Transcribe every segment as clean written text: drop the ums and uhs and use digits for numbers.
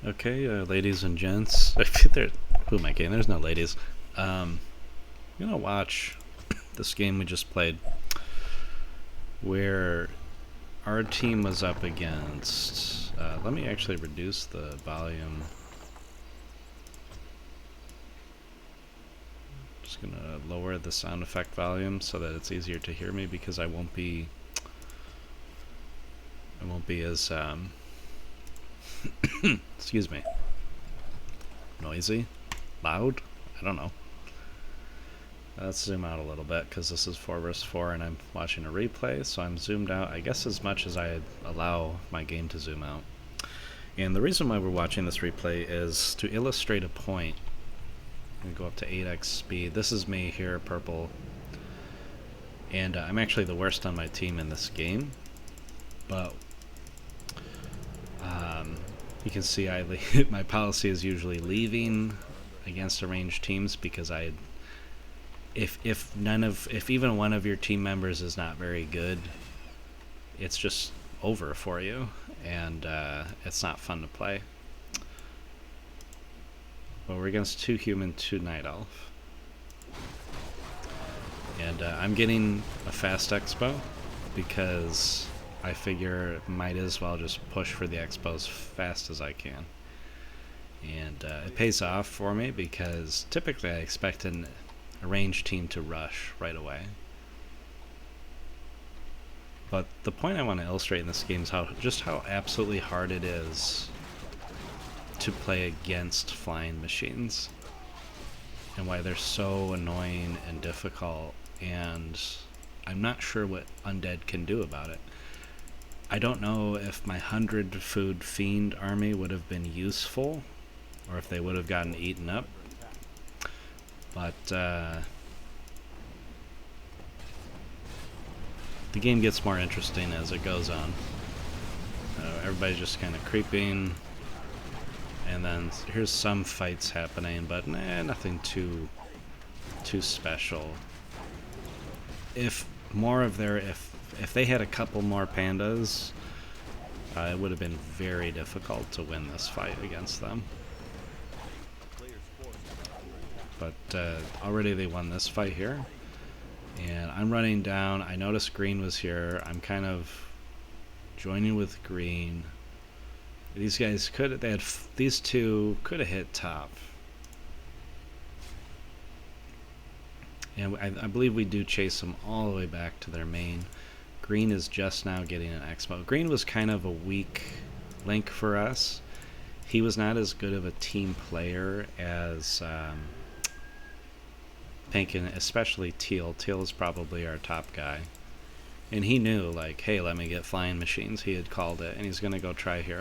Okay, ladies and gents. Who am I kidding? There's no ladies. I'm gonna watch this game we just played, where our team was up against. Let me actually reduce the volume. Just gonna lower the sound effect volume so that it's easier to hear me, because I won't be as excuse me, noisy, loud. I don't know. Let's zoom out a little bit, because this is 4 vs 4 and I'm watching a replay, so I'm zoomed out, I guess, as much as I allow my game to zoom out. And the reason why we're watching this replay is to illustrate a point. I'm going to go up to 8x speed. This is me here, purple. And I'm actually the worst on my team in this game. But you can see my policy is usually leaving against arranged teams, because if even one of your team members is not very good, it's just over for you, and it's not fun to play. But we're against 2 human, 2 night elf, and I'm getting a fast expo because I figure might as well just push for the expo as fast as I can. And it pays off for me, because typically I expect a ranged team to rush right away. But the point I want to illustrate in this game is just how absolutely hard it is to play against flying machines, and why they're so annoying and difficult, and I'm not sure what undead can do about it. I don't know if my 100 food fiend army would have been useful, or if they would have gotten eaten up. But the game gets more interesting as it goes on. Everybody's just kind of creeping, and then here's some fights happening, but nothing too special. If they had a couple more pandas, it would have been very difficult to win this fight against them. But already they won this fight here. And I'm running down. I noticed green was here. I'm kind of joining with green. These guys these two could have hit top. And I believe we do chase them all the way back to their main. Green is just now getting an expo. Green was kind of a weak link for us. He was not as good of a team player as Pink, and especially Teal. Teal is probably our top guy. And he knew, like, hey, let me get flying machines. He had called it, and he's going to go try hard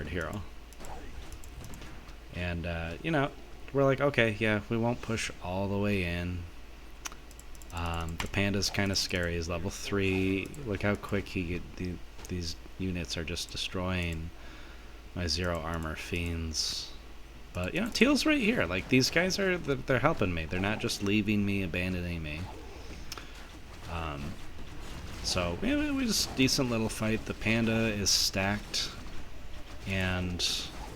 hero. And, we're like, okay, yeah, we won't push all the way in. The panda's kind of scary. He's level 3. Look how quick these units are just destroying my 0 armor fiends. But, Teal's right here. Like, these guys they're helping me. They're not just leaving me, abandoning me. So, we just decent little fight. The panda is stacked and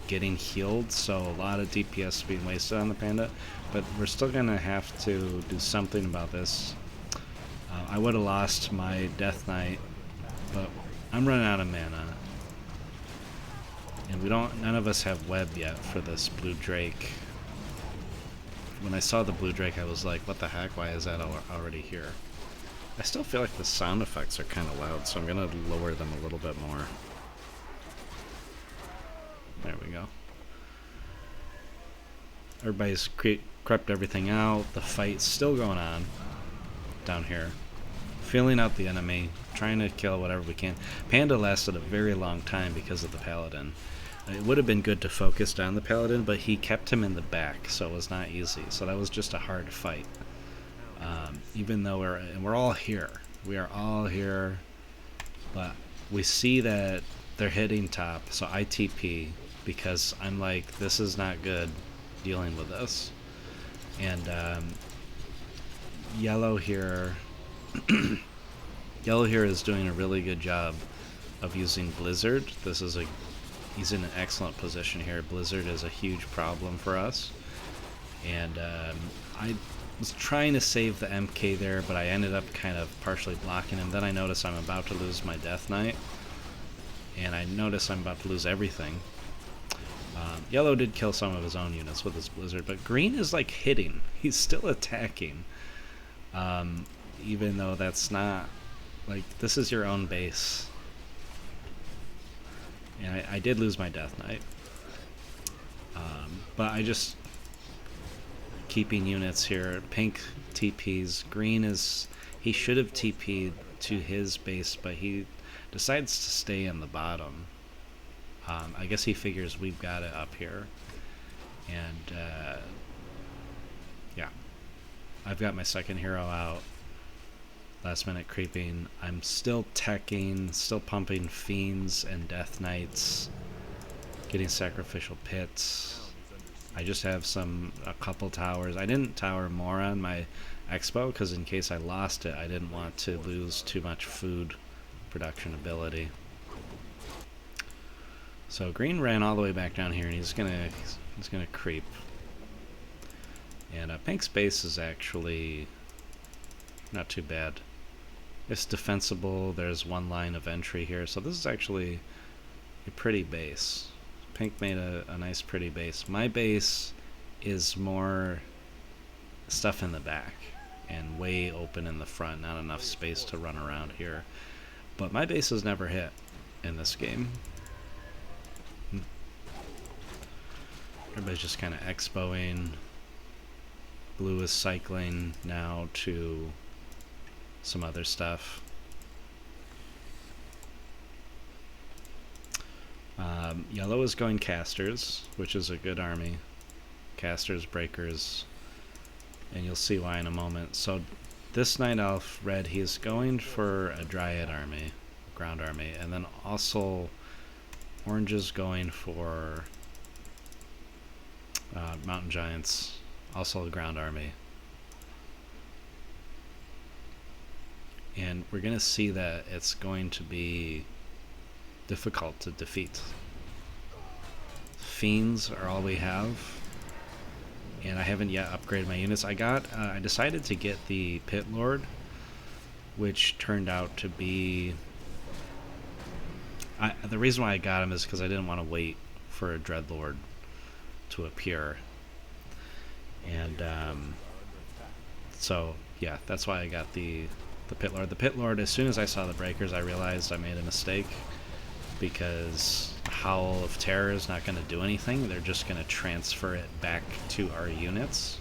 getting healed, so a lot of DPS being wasted on the panda. But we're still going to have to do something about this. I would have lost my Death Knight, but I'm running out of mana. And none of us have web yet for this blue drake. When I saw the blue drake, I was like, what the heck, why is that already here? I still feel like the sound effects are kind of loud, so I'm going to lower them a little bit more. There we go. Everybody's crept everything out. The fight's still going on down here. Feeling out the enemy, trying to kill whatever we can. Panda lasted a very long time because of the paladin. It would have been good to focus down the paladin, but he kept him in the back, so it was not easy. So that was just a hard fight. Even though we're all here. We are all here, but we see that they're hitting top, so I TP, because I'm like, this is not good dealing with this. And yellow here is doing a really good job of using Blizzard. This is a he's in an excellent position here. Blizzard is a huge problem for us. And I was trying to save the MK there, but I ended up kind of partially blocking him. Then I notice I'm about to lose my Death Knight. And I notice I'm about to lose everything. Yellow did kill some of his own units with his Blizzard, but green is like hitting. He's still attacking. Even though that's not, like, this is your own base. And I did lose my Death Knight. But I just keeping units here. Pink TPs. Green is, he should have TP'd to his base, but he decides to stay in the bottom. I guess he figures we've got it up here. And yeah, I've got my second hero out. Last minute creeping. I'm still teching, still pumping Fiends and Death Knights, getting Sacrificial Pits. I just have a couple towers. I didn't tower more on my Expo because in case I lost it, I didn't want to lose too much food production ability. So green ran all the way back down here, and he's gonna creep. And pink's base is actually not too bad. It's defensible. There's one line of entry here, so this is actually a pretty base. Pink made a nice pretty base. My base is more stuff in the back and way open in the front, not enough space to run around here. But my base has never hit in this game. Everybody's just kind of expoing. Blue is cycling now to some other stuff. Yellow is going casters, which is a good army. Casters, breakers, and you'll see why in a moment. So this Night Elf, red, he's going for a Dryad army, ground army, and then also orange is going for Mountain Giants, also a ground army. And we're going to see that it's going to be difficult to defeat. Fiends are all we have, and I haven't yet upgraded my units. I decided to get the Pit Lord, which turned out to be... the reason why I got him is because I didn't want to wait for a Dreadlord to appear. And so yeah, that's why I got the Pit Lord. The Pit Lord, as soon as I saw the breakers, I realized I made a mistake, because Howl of Terror is not going to do anything. They're just going to transfer it back to our units.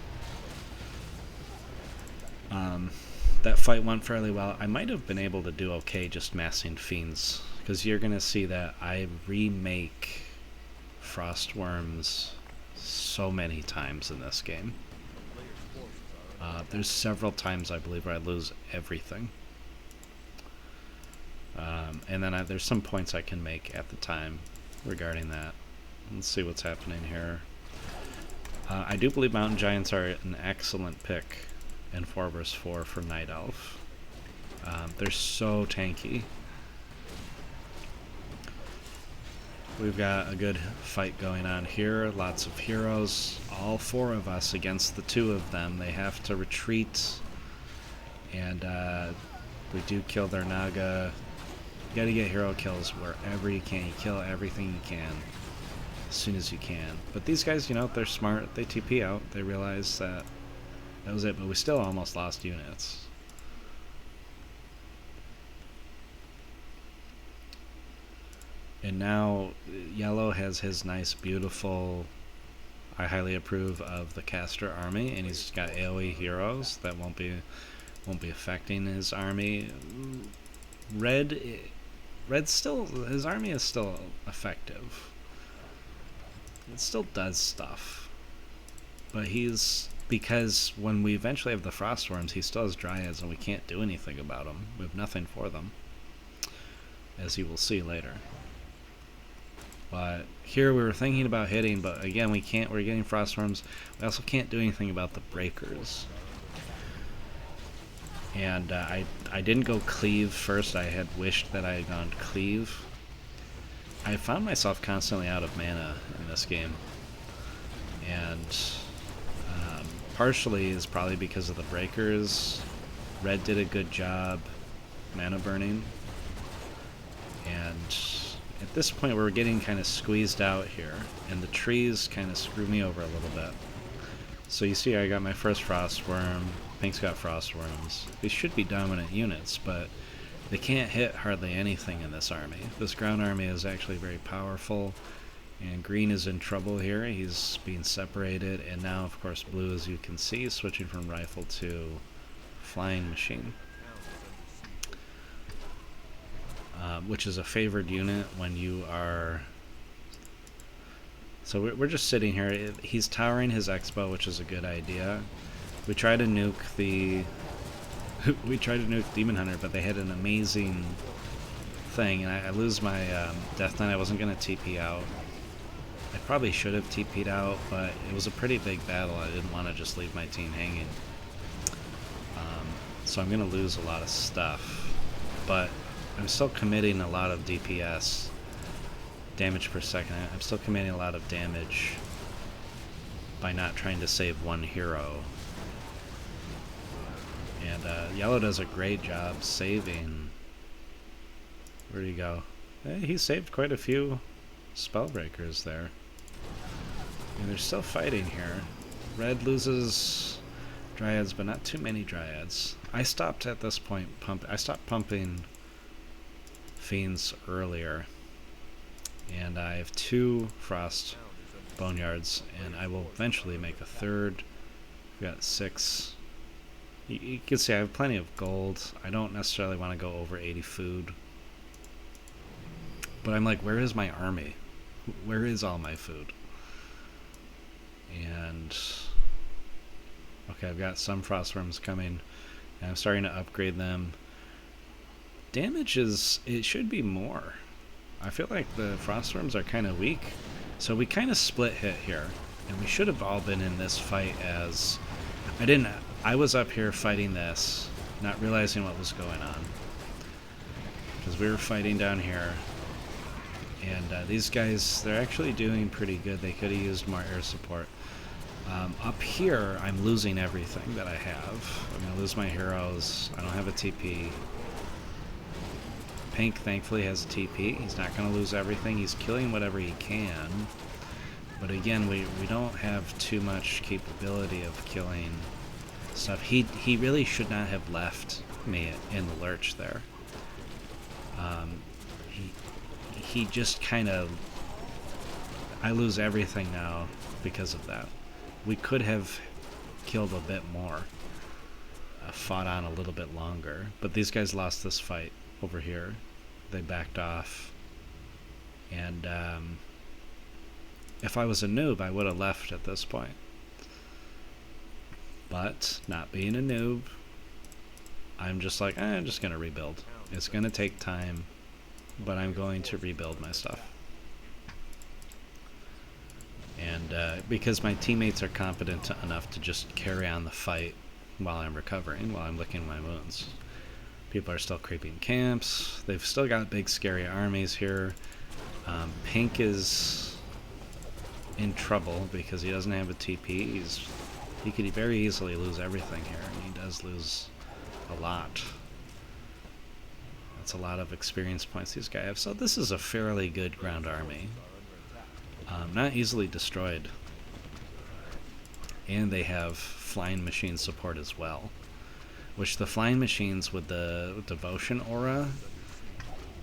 That fight went fairly well. I might have been able to do okay just massing Fiends, because you're going to see that I remake Frostwyrms so many times in this game. There's several times, I believe, where I lose everything. And then there's some points I can make at the time regarding that. Let's see what's happening here. I do believe Mountain Giants are an excellent pick in 4 vs 4 for Night Elf. They're so tanky. We've got a good fight going on here. Lots of heroes. All 4 of us against the 2 of them. They have to retreat. And we do kill their Naga. You gotta get hero kills wherever you can. You kill everything you can as soon as you can. But these guys, you know, they're smart. They TP out. They realize that was it. But we still almost lost units. And now yellow has his nice, beautiful, I highly approve of the caster army, and he's got AoE heroes that won't be affecting his army. Red still, his army is still effective. It still does stuff. But because when we eventually have the Frostwyrms, he still has Dryads, and we can't do anything about them. We have nothing for them, as you will see later. But here we were thinking about hitting, but again, we can't. We're getting Frostwyrms. We also can't do anything about the breakers. And I didn't go cleave first. I had wished that I had gone cleave. I found myself constantly out of mana in this game, and partially is probably because of the breakers. Red did a good job mana burning, and at this point we're getting kind of squeezed out here, and the trees kind of screw me over a little bit. So you see I got my first Frostwyrm, Pink's got Frostwyrms. These should be dominant units, but they can't hit hardly anything in this army. This ground army is actually very powerful, and green is in trouble here. He's being separated, and now of course blue, as you can see, switching from rifle to flying machine, which is a favored unit when you are... So we're just sitting here. He's towering his Expo, which is a good idea. We try to nuke the... we tried to nuke Demon Hunter, but they had an amazing thing, and I lose my Death Knight. I wasn't going to TP out. I probably should have TP'd out, but it was a pretty big battle. I didn't want to just leave my team hanging. So I'm going to lose a lot of stuff, but I'm still committing a lot of DPS, damage per second. I'm still committing a lot of damage by not trying to save one hero. And yellow does a great job saving. Where'd he go? He saved quite a few spellbreakers there. And they're still fighting here. Red loses Dryads, but not too many Dryads. I stopped at this point I stopped pumping Fiends earlier. And I have 2 Frost Boneyards, and I will eventually make a 3rd. We've got 6. You can see I have plenty of gold. I don't necessarily want to go over 80 food. But I'm like, where is my army? Where is all my food? And... okay, I've got some Frostwyrms coming, and I'm starting to upgrade them. Damage is... it should be more. I feel like the Frostwyrms are kind of weak. So we kind of split hit here. And we should have all been in this fight as... I was up here fighting this, not realizing what was going on. Because we were fighting down here. And these guys, they're actually doing pretty good. They could have used more air support. Up here, I'm losing everything that I have. I'm going to lose my heroes. I don't have a TP. Pink, thankfully, has a TP. He's not going to lose everything. He's killing whatever he can. But again, we don't have too much capability of killing stuff. He really should not have left me in the lurch there. He just kind of... I lose everything now because of that. We could have killed a bit more, fought on a little bit longer, but these guys lost this fight over here. They backed off, and if I was a noob, I would have left at this point. But not being a noob, I'm just like, I'm just gonna rebuild. It's gonna take time, but I'm going to rebuild my stuff. And because my teammates are competent enough to just carry on the fight while I'm recovering, while I'm licking my wounds. People are still creeping camps. They've still got big scary armies here. Pink is in trouble because he doesn't have a TP. He could very easily lose everything here, and he does lose a lot. That's a lot of experience points these guys have. So this is a fairly good ground army. Not easily destroyed. And they have flying machine support as well. Which the flying machines with the devotion aura,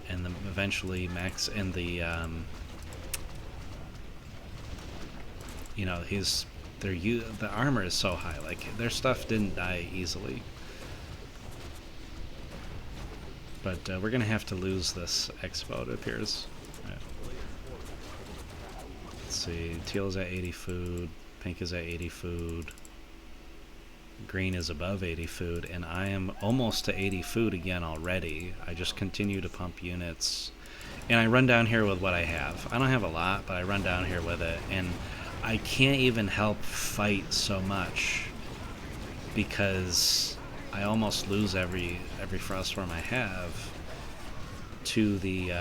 and then eventually max and the you know, the armor is so high, like their stuff didn't die easily. But we're gonna have to lose this expo, it appears. Right. Let's see, teal is at 80 food, pink is at 80 food. Green is above 80 food, and I am almost to 80 food again already. I just continue to pump units, and I run down here with what I have. I don't have a lot, but I run down here with it, and I can't even help fight so much because I almost lose every Frostwyrm I have to the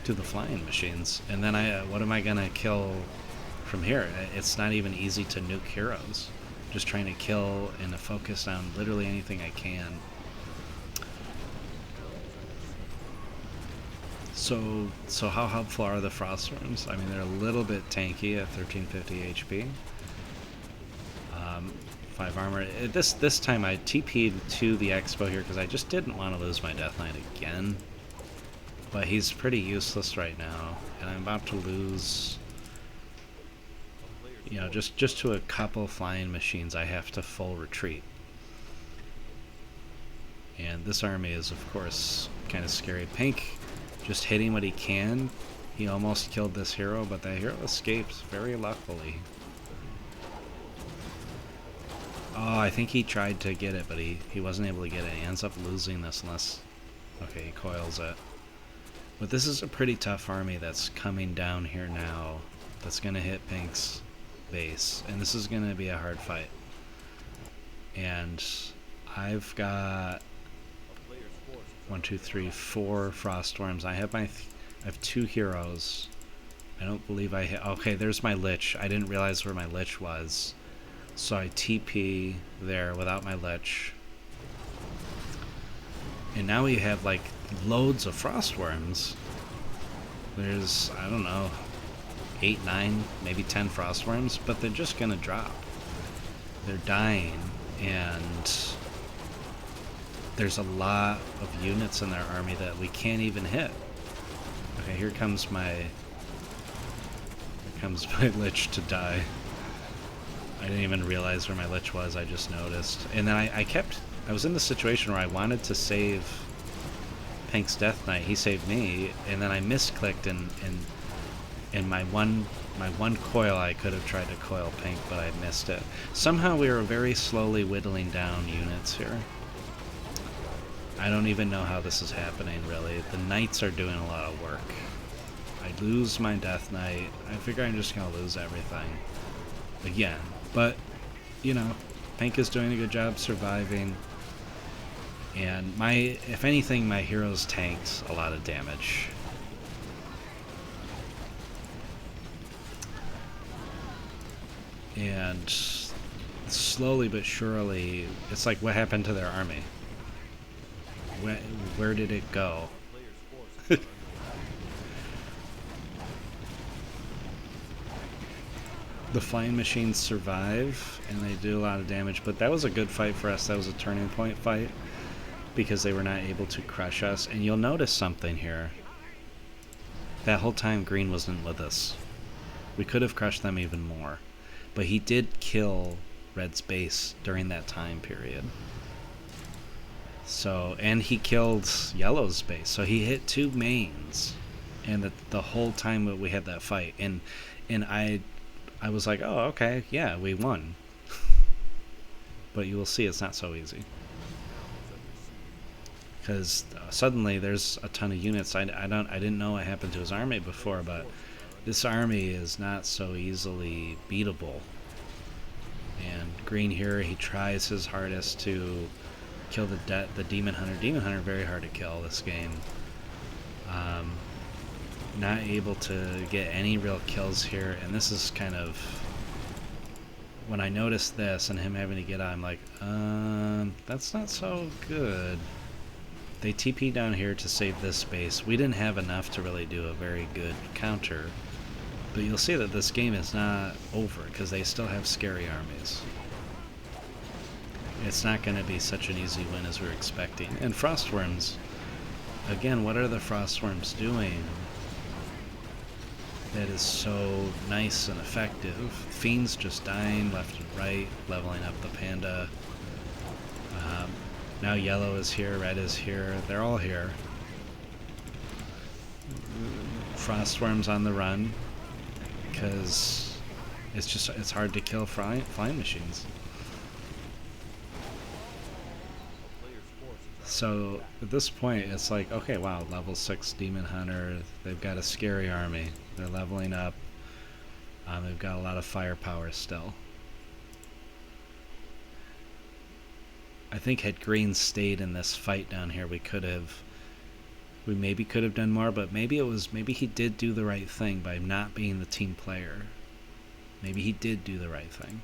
to the flying machines. And then what am I gonna kill from here? It's not even easy to nuke heroes. Just trying to kill and to focus on literally anything I can. So how helpful are the Frostwyrms? I mean, they're a little bit tanky at 1350 HP. 5 armor. This time I TP'd to the expo here because I just didn't want to lose my Death Knight again. But he's pretty useless right now, and I'm about to lose. You know, just to a couple flying machines, I have to full retreat. And this army is, of course, kind of scary. Pink just hitting what he can. He almost killed this hero, but that hero escapes very luckily. Oh, I think he tried to get it, but he wasn't able to get it. He ends up losing this unless... Okay, he coils it. But this is a pretty tough army that's coming down here now. That's going to hit Pink's base. And this is going to be a hard fight. And I've got... 1, 2, 3, 4 Frostwyrms. I have 2 heroes. I don't believe I hit... Okay, there's my Lich. I didn't realize where my Lich was. So I TP there without my Lich. And now we have like loads of Frostwyrms. There's, I don't know, 8, 9, maybe 10 Frostwyrms, but they're just gonna drop. They're dying, and there's a lot of units in their army that we can't even hit. Okay, here comes my Lich to die. I didn't even realize where my Lich was, I just noticed. And then I was in the situation where I wanted to save Pink's Death Knight. He saved me, and then I misclicked, and my one coil, I could have tried to coil Pink, but I missed it. Somehow we were very slowly whittling down units here. I don't even know how this is happening, really. The Knights are doing a lot of work. I lose my Death Knight. I figure I'm just going to lose everything again. But, you know, Pink is doing a good job surviving. And if anything, my heroes tanked a lot of damage. And slowly but surely, it's like, what happened to their army? Where did it go? The flying machines survive, and they do a lot of damage, but that was a good fight for us. That was a turning point fight, because they were not able to crush us. And you'll notice something here. That whole time Green wasn't with us. We could have crushed them even more. But he did kill Red's base during that time period. So, and he killed Yellow's base. So he hit 2 mains, and the whole time that we had that fight. And I was like, oh, okay, yeah, we won. But you will see it's not so easy. Because suddenly there's a ton of units. I didn't know what happened to his army before, but this army is not so easily beatable. And Green here, he tries his hardest to kill the Demon Hunter. Demon Hunter, very hard to kill this game. Not able to get any real kills here, and this is kind of... When I noticed this and him having to get out, I'm like, that's not so good. They TP down here to save this space. We didn't have enough to really do a very good counter, but you'll see that this game is not over, because they still have scary armies. It's not going to be such an easy win as we were expecting. And Frostwyrms, again, what are the Frostwyrms doing that is so nice and effective? Fiends just dying left and right, leveling up the Panda. Now Yellow is here, Red is here, they're all here. Frostwyrms on the run, because it's hard to kill flying machines. So at this point, it's like, okay, wow, level 6 Demon Hunter. They've got a scary army. They're leveling up. They've got a lot of firepower still. I think had Green stayed in this fight down here, we could have We maybe could have done more, but maybe he did do the right thing by not being the team player. Maybe he did do the right thing.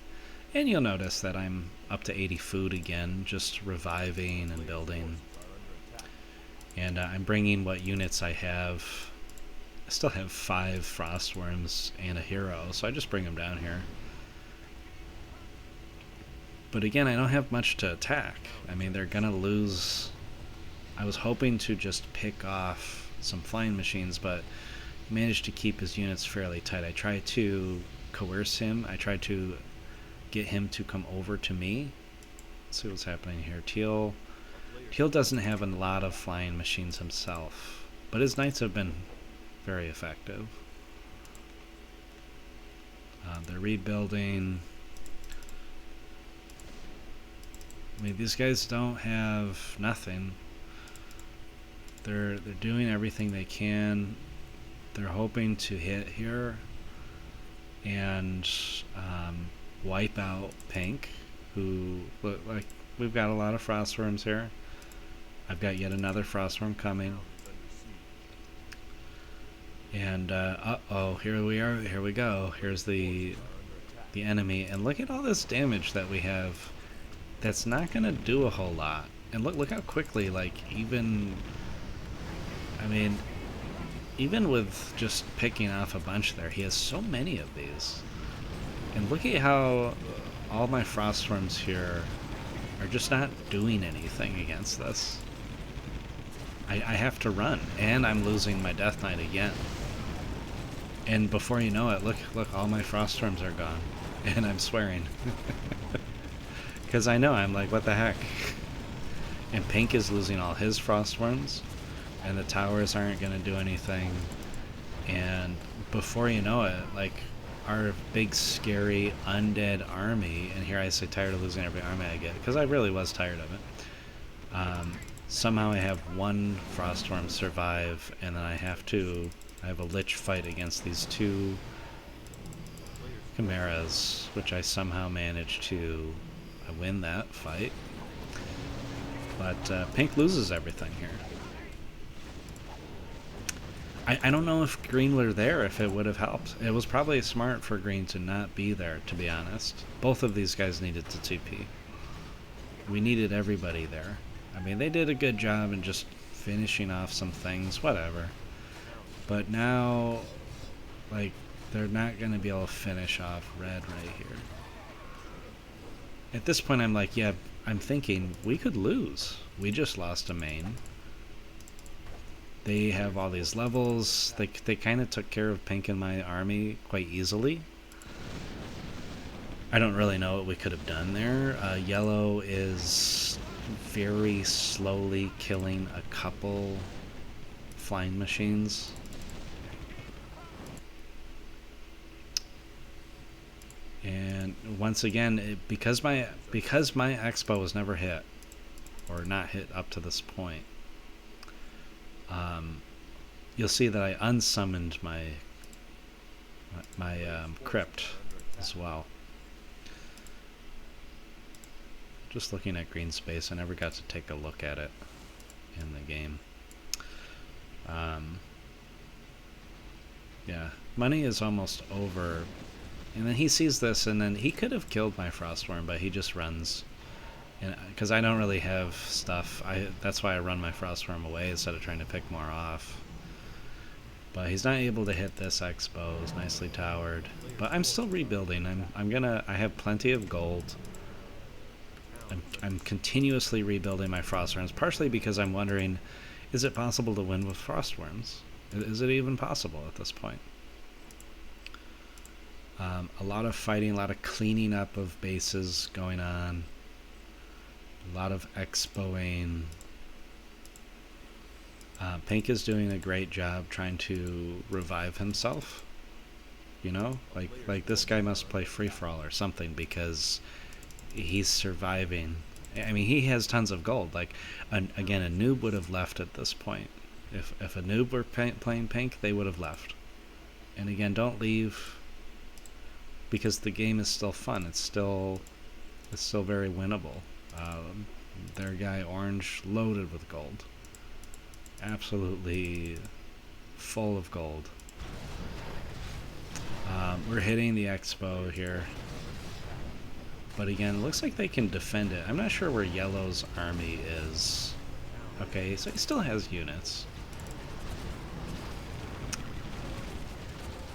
And you'll notice that I'm up to 80 food again, just reviving and building. And I'm bringing what units I have. I still have 5 Frostwyrms and a hero, so I just bring them down here. But again, I don't have much to attack. I mean, they're gonna lose. I was hoping to just pick off some flying machines, but managed to keep his units fairly tight. I tried to coerce him. I tried to get him to come over to me. Let's see what's happening here. Teal doesn't have a lot of flying machines himself, but his knights have been very effective. They're rebuilding. I mean, these guys don't have nothing. They're doing everything they can. They're hoping to hit here and wipe out Pink, who look like we've got a lot of Frostwyrms here. I've got yet another Frostwyrm coming. And uh-oh, here we are. Here we go. Here's the enemy, and look at all this damage that we have. That's not gonna do a whole lot. And look how quickly, like, even with just picking off a bunch there, he has so many of these. And look at how all my Frostwyrms here are just not doing anything against this. I have to run, and I'm losing my Death Knight again. And before you know it, look, all my Frostwyrms are gone. And I'm swearing. Because I know, I'm like, what the heck? And Pink is losing all his Frostwyrms, and the towers aren't going to do anything. And before you know it, like, our big scary undead army, and here I say tired of losing every army I get, because I really was tired of it. Somehow I have one Frostwyrm survive, and then I have a lich fight against these 2 chimeras, which I somehow managed to win that fight. But Pink loses everything here. I don't know if green were there, if it would have helped. It was probably smart for green to not be there, to be honest. Both of these guys needed to TP. We needed everybody there. I mean, they did a good job in just finishing off some things, whatever. But now, like, they're not going to be able to finish off red right here. At this point, I'm like, yeah, I'm thinking we could lose. We just lost a main. They have all these levels. They kind of took care of Pink and my army quite easily. I don't really know what we could have done there. Yellow is very slowly killing a couple flying machines. And once again, because my expo was never hit, or not hit up to this point, you'll see that I unsummoned my crypt as well. Just looking at green space, I never got to take a look at it in the game. Yeah, money is almost over. And then he sees this, and then he could have killed my Frostwyrm, but he just runs. Because I don't really have stuff. That's why I run my Frostwyrm away instead of trying to pick more off. But he's not able to hit this expo. It's nicely towered. But I'm still rebuilding. I have plenty of gold. I'm continuously rebuilding my Frostwyrms, partially because I'm wondering, is it possible to win with Frostwyrms? Is it even possible at this point? A lot of fighting, a lot of cleaning up of bases going on, a lot of expoing. Pink is doing a great job trying to revive himself. You know, like this guy must play free-for-all or something, because he's surviving. I mean, he has tons of gold. Like, again, a noob would have left at this point. If a noob were playing Pink, they would have left. And again, don't leave, because the game is still fun. It's still very winnable. Their guy orange loaded with gold. absolutely full of gold. We're hitting the expo here. But again, it looks like they can defend it. I'm not sure where yellow's army is. Okay, so he still has units.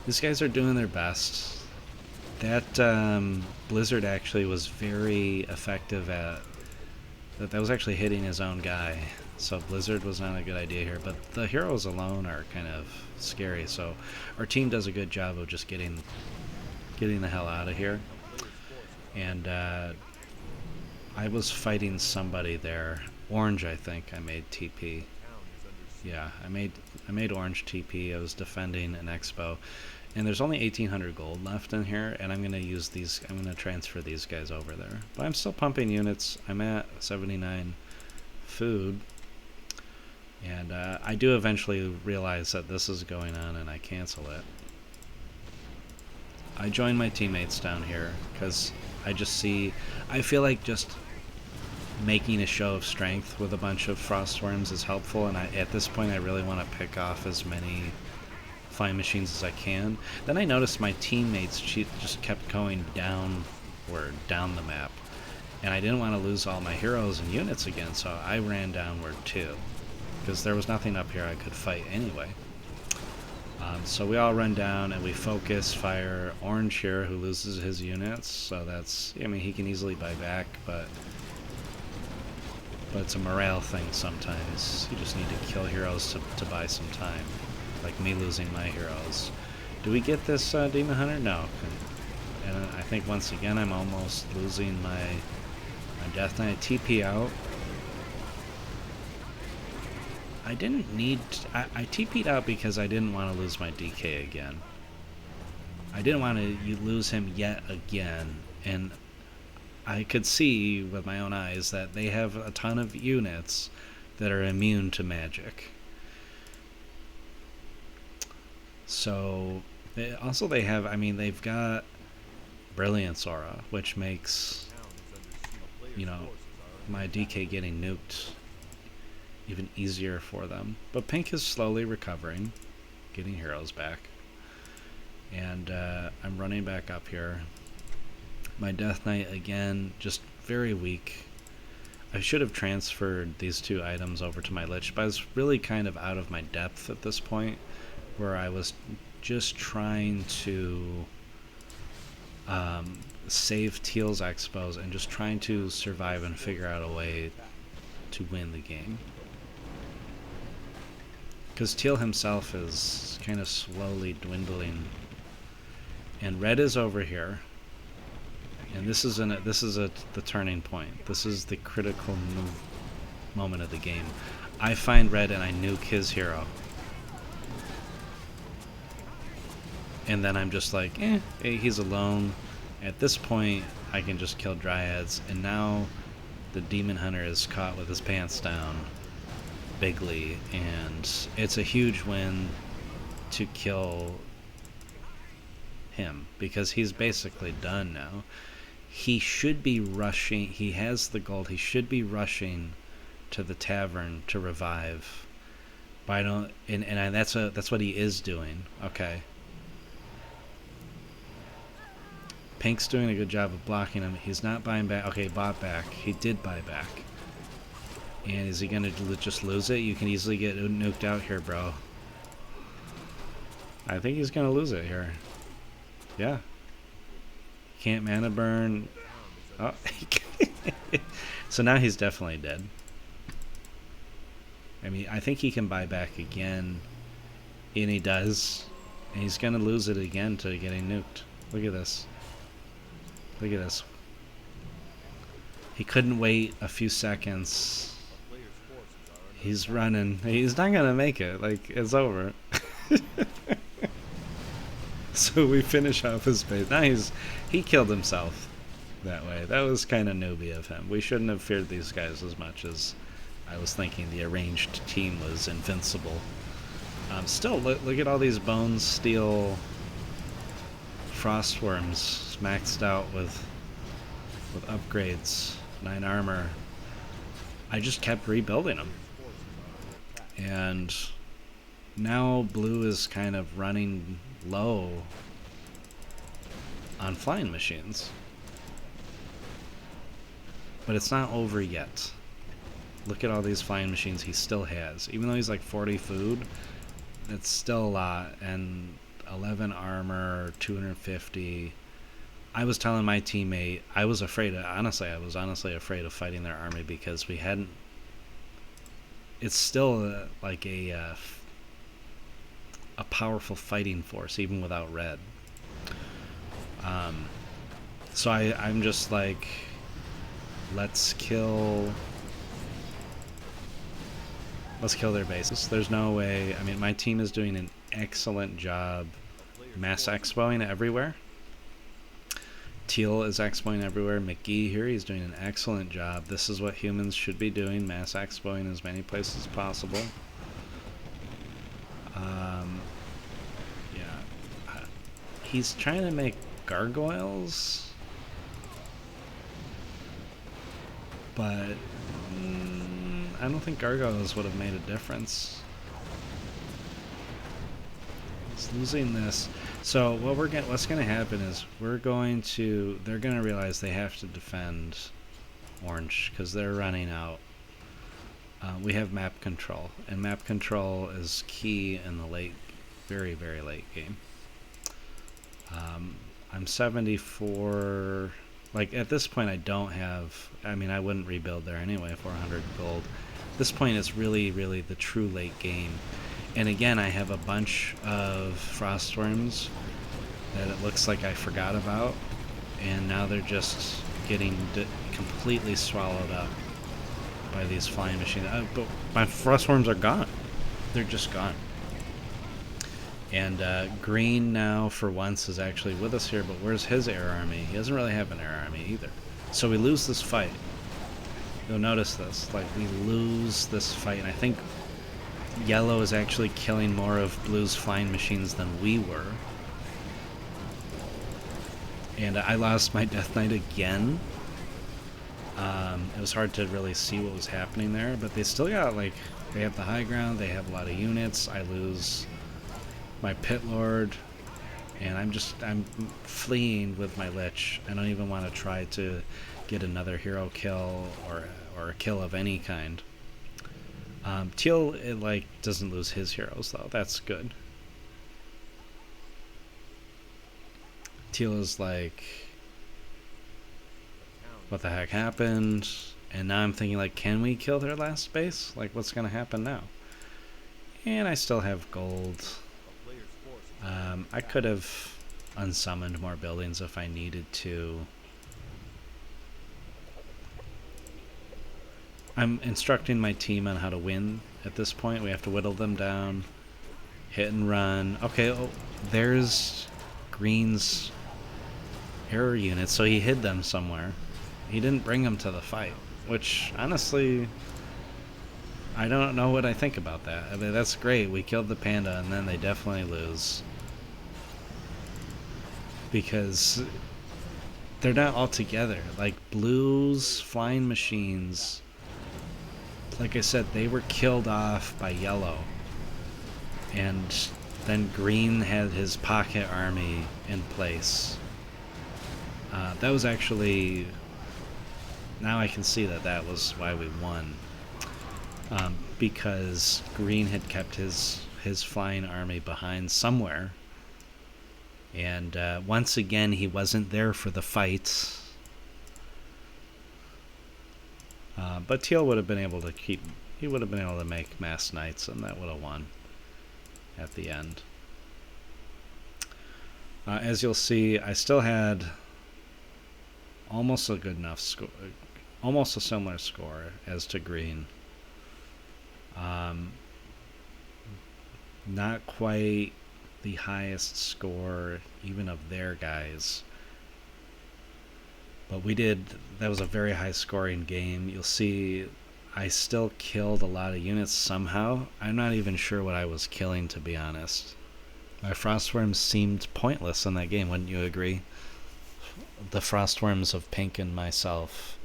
These guys are doing their best. That blizzard actually was very effective at... That was actually hitting his own guy. So blizzard was not a good idea here. But the heroes alone are kind of scary. So our team does a good job of just getting the hell out of here. And I was fighting somebody there. Orange, I think, I made TP. Yeah, I made orange TP. I was defending an expo. And there's only 1,800 gold left in here, and I'm gonna use these. I'm gonna transfer these guys over there. But I'm still pumping units. I'm at 79 food, and I do eventually realize that this is going on, and I cancel it. I join my teammates down here because I feel like just making a show of strength with a bunch of Frostwyrms is helpful, and at this point I really want to pick off as many flying machines as I can. Then I noticed my teammates just kept going downward, down the map, and I didn't want to lose all my heroes and units again, so I ran downward too, because there was nothing up here I could fight anyway. So we all run down and we focus fire orange here, who loses his units, so that's, I mean, he can easily buy back, but it's a morale thing sometimes. You just need to kill heroes to buy some time, like me losing my heroes. Do we get this Demon Hunter? No. And I think once again I'm almost losing my Death Knight. TP out. I didn't need... I TP'd out because I didn't want to lose my DK again. I didn't want to lose him yet again, and I could see with my own eyes that they have a ton of units that are immune to magic. So, they have, I mean, they've got Brilliance Aura, which makes, you know, my DK getting nuked even easier for them. But pink is slowly recovering, getting heroes back. And I'm running back up here. My Death Knight, again, just very weak. I should have transferred these two items over to my Lich, but I was really kind of out of my depth at this point, where I was just trying to save Teal's expos and just trying to survive and figure out a way to win the game. Because Teal himself is kind of slowly dwindling. And red is over here. And this is the turning point. This is the critical moment of the game. I find red and I nuke his hero. And then I'm just like, hey, he's alone. At this point, I can just kill Dryads. And now the Demon Hunter is caught with his pants down bigly. And it's a huge win to kill him, because he's basically done now. He should be rushing. He has the gold. He should be rushing to the tavern to revive. But I don't. And that's what he is doing. Okay. Pink's doing a good job of blocking him. He's not buying back. Okay, bought back. He did buy back. And is he gonna just lose it? You can easily get nuked out here, bro. I think he's gonna lose it here. Yeah. Can't mana burn. Oh. So now he's definitely dead. I mean, I think he can buy back again. And he does. And he's going to lose it again to getting nuked. Look at this. Look at this. He couldn't wait a few seconds. He's running. He's not going to make it. Like, it's over. So we finish off his base. Now he killed himself that way. That was kind of newbie of him. We shouldn't have feared these guys as much as I was thinking the arranged team was invincible. Still, look at all these Bones Steel Frostwyrms maxed out with upgrades, 9 armor. I just kept rebuilding them. And now blue is kind of running low on flying machines. But it's not over yet. Look at all these flying machines he still has. Even though he's like 40 food, it's still a lot. And 11 armor, 250. I was telling my teammate, I was afraid, honestly, I was honestly afraid of fighting their army because we hadn't, it's still like a powerful fighting force, even without red. So I'm just like, let's kill their bases. There's no way. I mean, my team is doing an excellent job mass expoing everywhere. Teal is expoing everywhere. McGee here, he's doing an excellent job. This is what humans should be doing, mass expoing as many places as possible. Yeah. He's trying to make gargoyles, but I don't think gargoyles would have made a difference. He's losing this. So what's going to happen is they're going to realize they have to defend orange because they're running out. We have map control, and map control is key in the late, very, very late game. I'm 74. Like, at this point, I don't have... I mean, I wouldn't rebuild there anyway, 400 gold. At this point, it's really, really the true late game. And again, I have a bunch of Frostwyrms that it looks like I forgot about. And now they're just getting completely swallowed up by these flying machines. But my Frostwyrms are gone. They're just gone. And green now, for once, is actually with us here, but where's his air army? He doesn't really have an air army either. So we lose this fight. You'll notice this. Like, we lose this fight, and I think yellow is actually killing more of blue's flying machines than we were. And I lost my Death Knight again. It was hard to really see what was happening there, but they still got, like, they have the high ground, they have a lot of units. I lose my Pit Lord, and I'm fleeing with my Lich. I don't even want to try to get another hero kill or a kill of any kind. Teal, it like doesn't lose his heroes though. That's good. Teal is like, what the heck happened? And now I'm thinking, like, can we kill their last base? Like, what's gonna happen now? And I still have gold. I could have unsummoned more buildings if I needed to. I'm instructing my team on how to win at this point. We have to whittle them down, hit and run. Okay, oh, there's Green's error units, so he hid them somewhere. He didn't bring them to the fight, which, honestly, I don't know what I think about that. I mean, that's great. We killed the panda, and then they definitely lose. Because they're not all together. Like, blue's flying machines, like I said, they were killed off by yellow. And then green had his pocket army in place. That was actually... Now I can see that that was why we won. Because green had kept his flying army behind somewhere. And once again, he wasn't there for the fight. But Teal would have been able to keep... He would have been able to make mass knights, and that would have won at the end. As you'll see, I still had almost a good enough score, almost a similar score as to green. Not quite the highest score even of their guys, but we did. That was a very high scoring game. You'll see I still killed a lot of units somehow. I'm not even sure what I was killing, to be honest. My Frostwyrms seemed pointless in that game, wouldn't you agree? The Frostwyrms of Pink and myself,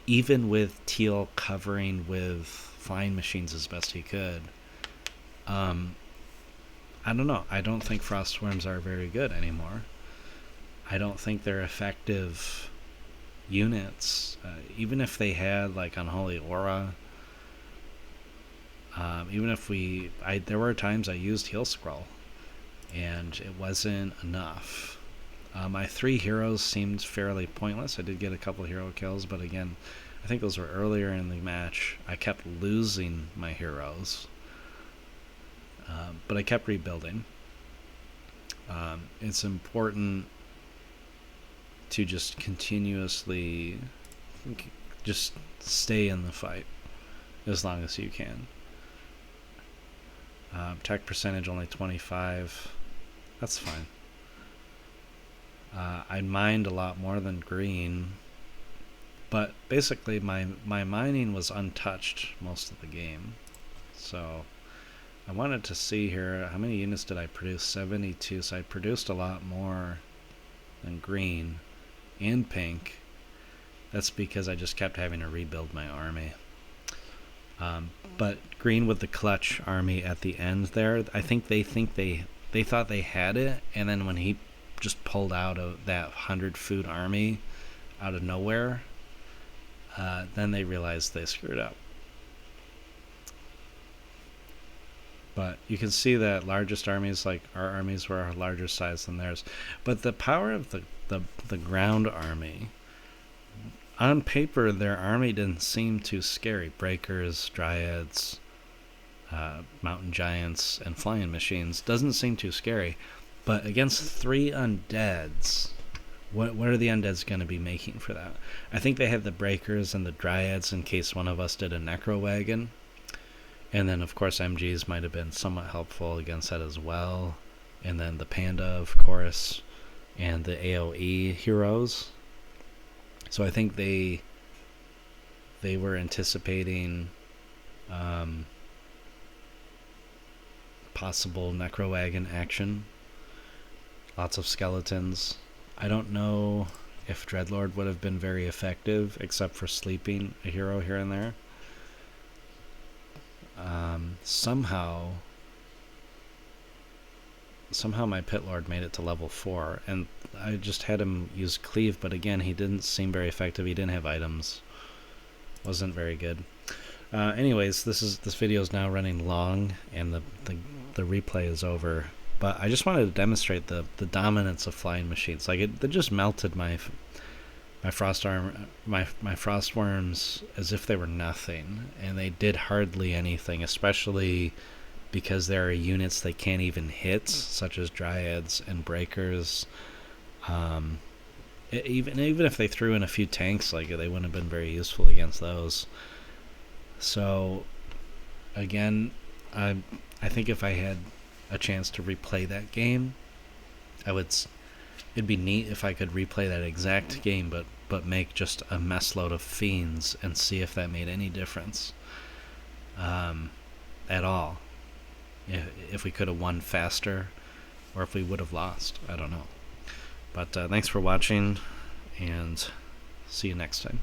even with Teal covering with flying machines as best he could. I don't know. I don't think Frostwyrms are very good anymore. I don't think they're effective units. Even if they had like Unholy Aura, even if there were times I used Heal Scroll, and it wasn't enough. My 3 heroes seemed fairly pointless. I did get a couple hero kills, but again, I think those were earlier in the match. I kept losing my heroes, but I kept rebuilding. It's important to just continuously just stay in the fight as long as you can. Tech percentage only 25. That's fine. I mined a lot more than green, but basically my mining was untouched most of the game. So I wanted to see here, how many units did I produce? 72. So I produced a lot more than green and pink. That's because I just kept having to rebuild my army. But green with the clutch army at the end there, I think they thought they had it, and then when he just pulled out of that 100 food army out of nowhere, then they realized they screwed up. But you can see that largest armies, like our armies, were a larger size than theirs. But the power of the ground army, on paper, their army didn't seem too scary. Breakers, dryads, mountain giants, and flying machines doesn't seem too scary. But against 3 undeads, what are the undeads going to be making for that? I think they had the breakers and the dryads in case one of us did a necro wagon. And then, of course, MGs might have been somewhat helpful against that as well. And then the panda, of course, and the AoE heroes. So I think they were anticipating possible necro wagon action. Lots of skeletons. I don't know if Dreadlord would have been very effective, except for sleeping a hero here and there. Somehow my Pit Lord made it to level 4, and I just had him use cleave, but again, he didn't seem very effective. He didn't have items. Wasn't very good. Anyways, this video is now running long, and the replay is over. But I just wanted to demonstrate the dominance of flying machines. Like it just melted my Frostwyrms as if they were nothing, and they did hardly anything, especially because there are units they can't even hit, such as dryads and breakers. Even if they threw in a few tanks, like they wouldn't have been very useful against those. So again, I think if I had a chance to replay that game, it'd be neat if I could replay that exact game, but make just a mess load of fiends and see if that made any difference at all. If we could have won faster, or if we would have lost, I don't know. But thanks for watching, and see you next time.